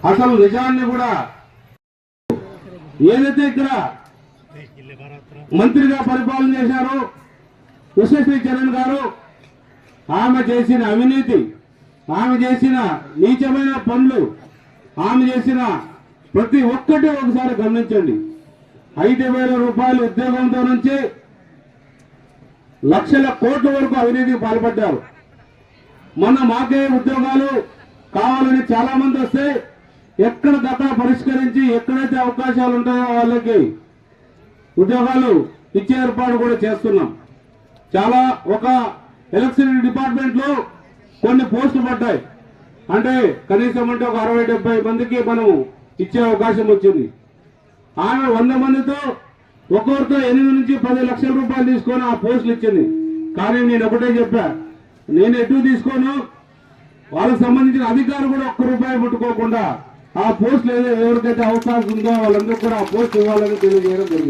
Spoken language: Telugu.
అసలు నిజాన్ని కూడా ఏదైతే ఇక్కడ మంత్రిగా పరిపాలన చేశారో ఉషశ్రీ చరణ్ గారు, ఆమె చేసిన అవినీతి, ఆమె చేసిన నీచమైన పనులు, ఆమె చేసిన ప్రతి ఒక్కటి ఒకసారి గమనించండి. 5,000 రూపాయల ఉద్యోగంతో నుంచి లక్షల కోట్ల వరకు అవినీతికి పాల్పడ్డారు. మొన్న మాకే ఉద్యోగాలు కావాలని చాలా మంది వస్తే ఎక్కడికక్కడ పరిష్కరించి ఎక్కడైతే అవకాశాలు ఉంటాయో వాళ్ళకి ఉద్యోగాలు ఇచ్చే ఏర్పాటు కూడా చేస్తున్నాం. చాలా ఒక ఎలక్ట్రిసిటీ డిపార్ట్మెంట్ లో కొన్ని పోస్టులు పడ్డాయి, అంటే కనీసం అంటే ఒక 60-70 మందికి మనం ఇచ్చే అవకాశం వచ్చింది. ఆమె 100 మందితో ఒక్కొక్కరితో 8 నుంచి 10 లక్షల రూపాయలు తీసుకొని ఆ పోస్టులు ఇచ్చింది. కానీ నేను ఒకటే చెప్పా, నేను ఎటు తీసుకోను, వాళ్ళకి సంబంధించిన అధికారులు కూడా ఒక్క రూపాయి ముట్టుకోకుండా ఆ పోస్టులు ఎవరికైతే అవకాశం ఉందో వాళ్ళందరూ కూడా ఆ పోస్ట్ ఇవ్వాలని తెలియజేయడం జరిగింది.